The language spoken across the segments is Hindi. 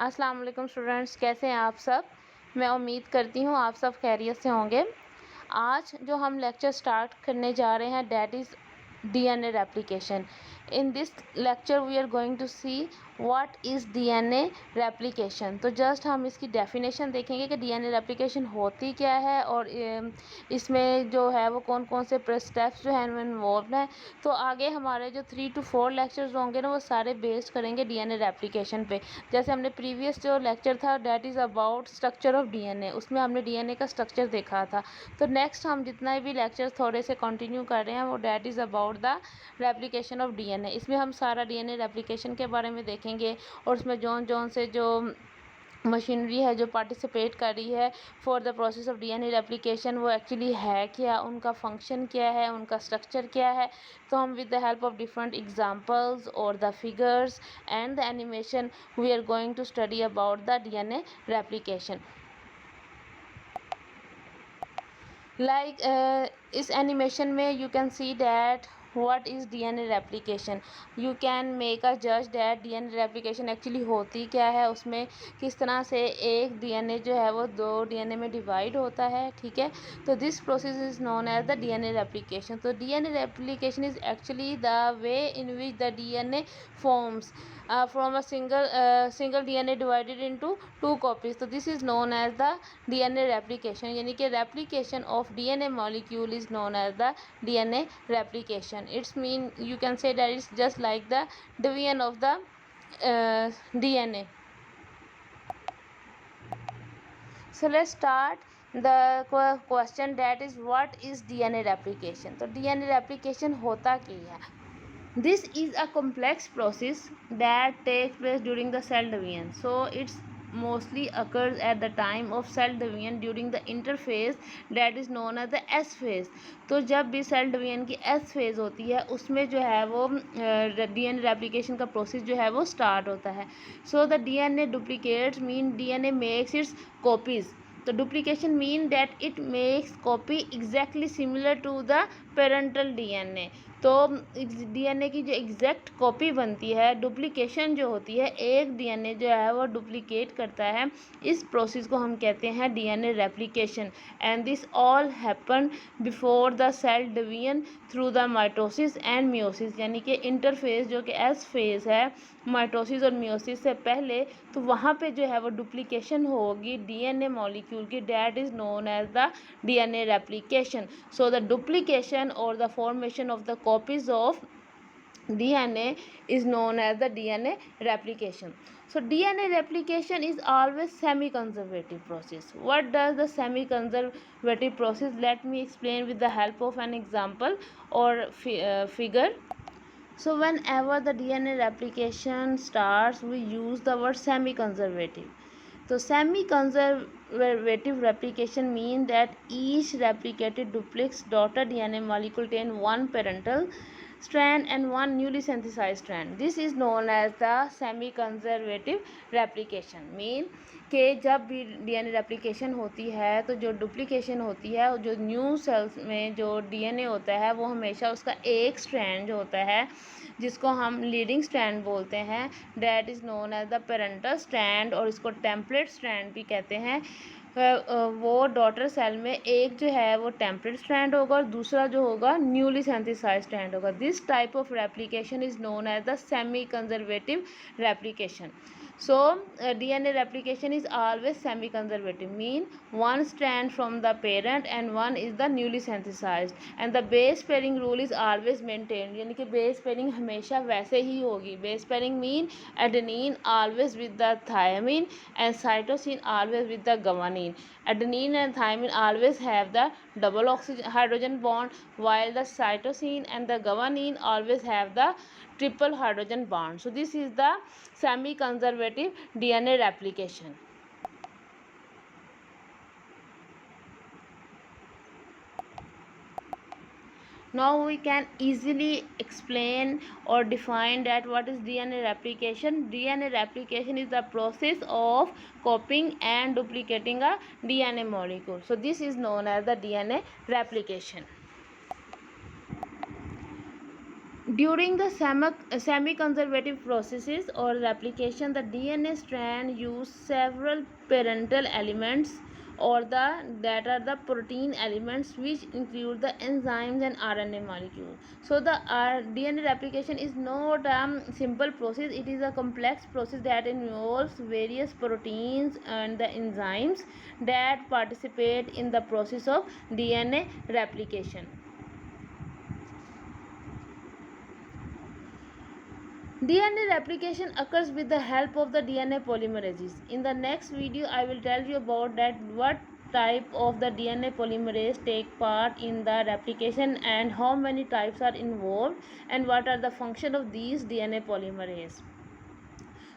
अस्सलाम वालेकुम स्टूडेंट्स, कैसे हैं आप सब। मैं उम्मीद करती हूँ आप सब खैरियत से होंगे। आज जो हम लेक्चर स्टार्ट करने जा रहे हैं that is DNA replication. In this lecture we are going to see what is DNA replication. तो जस्ट हम इसकी डेफिनेशन देखेंगे कि डीएनए रेप्लिकेशन होती क्या है और इसमें जो है वो कौन कौन से स्टेप्स जो हैं इन्वॉल्व हैं। तो आगे हमारे जो 3 to 4 लेक्चर्स होंगे ना वो सारे बेस्ड करेंगे डीएनए रेप्लिकेशन पे। जैसे हमने प्रीवियस जो लेक्चर था that is about structure of DNA, उसमें हमने डीएनए का स्ट्रक्चर देखा था। तो नेक्स्ट हम जितना भी लेक्चर थोड़े से कंटिन्यू कर रहे हैं वो that is about the replication of DNA. इसमें हम सारा डीएनए रेप्लिकेशन के बारे में देखेंगे और उसमें जौन से जो मशीनरी है जो पार्टिसिपेट कर रही है for the process of DNA replication वो एक्चुअली है क्या, उनका फंक्शन क्या है, उनका स्ट्रक्चर क्या है। तो हम with the help of different examples और the figures and the animation we are going to study about the DNA replication. इस एनिमेशन में you can see that what is DNA replication. You can make a judge that DNA replication actually होती क्या है, उसमें किस तरह से एक DNA जो है वो 2 DNA में डिवाइड होता है, ठीक है। तो this process is known as the DNA replication. तो DNA replication is actually the way in which the DNA forms from a single DNA divided into 2 copies. तो this is known as the DNA replication. यानी कि replication of DNA molecule is known as the DNA replication. It's mean you can say that it's just like the division of the DNA. So let's start the question that is what is DNA replication. तो DNA replication होता क्या है? This is a complex process that takes place during the cell division. So it's mostly occurs at the time of cell division during the interphase that is known as the S phase. तो जब भी सेल डिवीजन की S phase होती है उसमें जो है वो DNA रेप्लिकेशन का प्रोसेस जो है वो स्टार्ट होता है. So the DNA duplicates mean DNA makes its copies. तो duplication mean that it makes copy exactly similar to the parental DNA. तो डीएनए की जो एग्जैक्ट कॉपी बनती है, डुप्लीकेशन जो होती है, एक डीएनए जो है वो डुप्लीकेट करता है, इस प्रोसेस को हम कहते हैं DNA replication. And this all happen before the cell division through the mitosis and meiosis. यानी कि इंटरफेस जो कि एस फेज है माइटोसिस और मियोसिस से पहले, तो वहाँ पे जो है वो डुप्लीकेशन होगी डीएनए मॉलिक्यूल की, that is known as the DNA replication. So the duplication और the formation of the copies of DNA is known as the DNA replication. So DNA replication is always semi-conservative process. What does the semi-conservative process? Let me explain with the help of an example or figure. So whenever the DNA replication starts, we use the word semi-conservative. So semi-conservative replication means that each replicated duplex daughter DNA molecule contain one parental strand and one newly synthesized strand. This is known as the semi-conservative replication. Mean कि जब भी डीएनए रेप्लिकेशन होती है तो जो डुप्लीकेशन होती है, जो न्यू सेल्स में जो डीएनए होता है वो हमेशा उसका एक स्ट्रैंड जो होता है जिसको हम लीडिंग स्ट्रैंड बोलते हैं, that is known as the parental strand, और इसको टेम्पलेट स्ट्रैंड भी कहते हैं. वो डॉटर सेल में एक जो है वो टेम्पलेट स्ट्रैंड होगा और दूसरा जो होगा न्यूली सिंथेसाइज्ड स्ट्रैंड होगा. This type of replication is known as the semi conservative replication. So DNA replication is always semi-conservative, mean one strand from the parent and one is the newly synthesized, and the base pairing rule is always maintained. यानी कि base pairing हमेशा वैसे ही होगी. Base pairing mean adenine always with the thymine and cytosine always with the guanine. Adenine and thymine always have the double hydrogen bond, while the cytosine and the guanine always have the triple hydrogen bond. So this is the semi-conservative DNA replication. Now we can easily explain or define that what is DNA replication. DNA replication is the process of copying and duplicating a DNA molecule. So this is known as the DNA replication. During the semi-conservative processes or replication, the DNA strand use several parental elements or that are the protein elements, which include the enzymes and RNA molecules. So the DNA replication is not a simple process. It is a complex process that involves various proteins and the enzymes that participate in the process of DNA replication. DNA replication occurs with the help of the DNA polymerases. In the next video, I will tell you about that what type of the DNA polymerase take part in the replication and how many types are involved and what are the function of these DNA polymerase.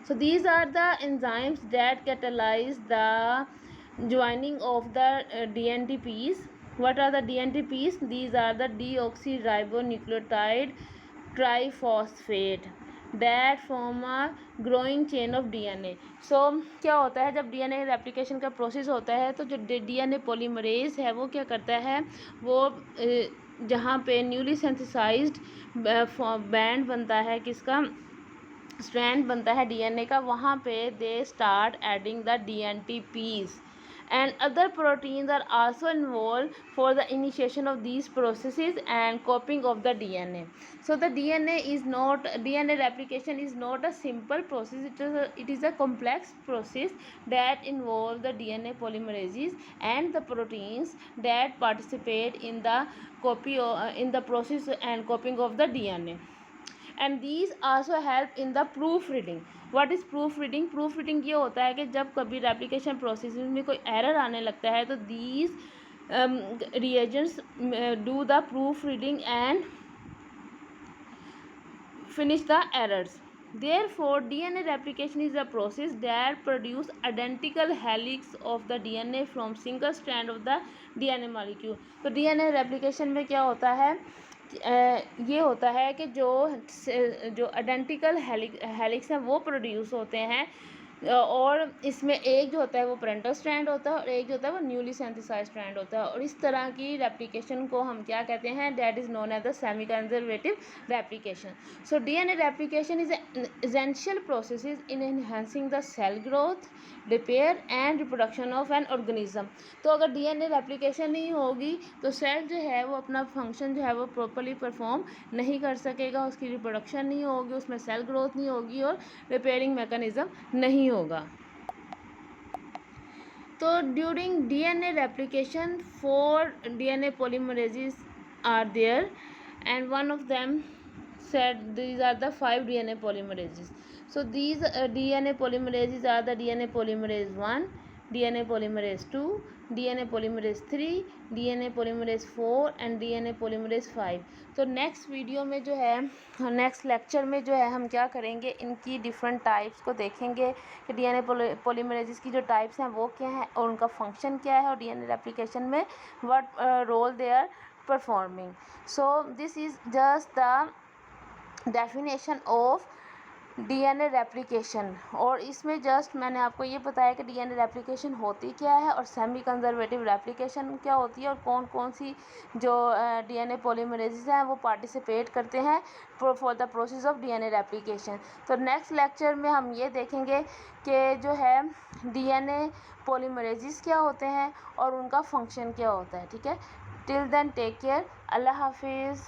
So these are the enzymes that catalyze the joining of the DNTPs. What are the DNTPs? These are the deoxyribonucleotide triphosphate that form a growing chain of DNA. So क्या होता है जब DNA रेप्लिकेशन का प्रोसेस होता है तो जो DNA पोलीमरेज है वो क्या करता है, वो जहाँ पे न्यूली सेंथिसाइज्ड बैंड बनता है, किसका स्ट्रैंड बनता है DNA का, वहाँ पे they start adding the DNTPs and other proteins are also involved for the initiation of these processes and copying of the DNA. So the DNA replication is not a simple process. It is a complex process that involves the DNA polymerases and the proteins that participate in the in the process and copying of the DNA. And these also help in the proofreading. What is proofreading? Proofreading ये होता है कि जब कभी रेप्लिकेशन प्रोसेस में कोई एरर आने लगता है तो these reagents do the proofreading and finish the errors. Therefore, DNA replication is a process that produce identical helix of the DNA from single strand of the DNA molecule. तो DNA replication में क्या होता है, ये होता है कि जो आइडेंटिकल हेलिक्स हैं वो प्रोड्यूस होते हैं और इसमें एक जो होता है वो पेरेंटल स्ट्रैंड होता है और एक जो होता है वो न्यूली सिंथेसाइज्ड स्ट्रैंड होता है। और इस तरह की रेप्लिकेशन को हम क्या कहते हैं, that is known as the semi conservative replication. So DNA replication is essential process in enhancing the cell growth, repair and reproduction of an organism. तो अगर डीएनए रेप्लिकेशन नहीं होगी तो सेल जो है वो अपना फंक्शन जो है वो प्रॉपरली परफॉर्म नहीं कर सकेगा, उसकी रिप्रोडक्शन नहीं होगी, उसमें सेल ग्रोथ नहीं होगी और रिपेयरिंग मैकेनिज्म नहीं होगा. तो during DNA replication 4 DNA polymerases are there and one of them said these are the 5 DNA polymerases. So these DNA polymerases are the DNA polymerase 1, DNA polymerase 2, DNA polymerase 3, DNA polymerase 4 and DNA polymerase 5. तो नेक्स्ट वीडियो में जो है, नेक्स्ट लेक्चर में जो है हम क्या करेंगे, इनकी डिफरेंट टाइप्स को देखेंगे कि डीएनए पोलीमरेजेस की जो टाइप्स हैं वो क्या है और उनका फंक्शन क्या है और डीएनए रेप्लिकेशन में what role they are performing. So this is just the definition of DNA replication. और इसमें जस्ट मैंने आपको ये बताया कि डीएनए रेप्लिकेशन होती क्या है और सेमी कंजर्वेटिव रेप्लिकेशन क्या होती है और कौन कौन सी जो डीएनए पॉलीमरेजेस हैं वो पार्टिसिपेट करते हैं for the process of DNA replication. तो नेक्स्ट लेक्चर में हम ये देखेंगे कि जो है डीएनए पॉलीमरेजेस क्या होते हैं और उनका फंक्शन क्या होता है. ठीक है, टिल देन टेक केयर, अल्लाह हाफिज़.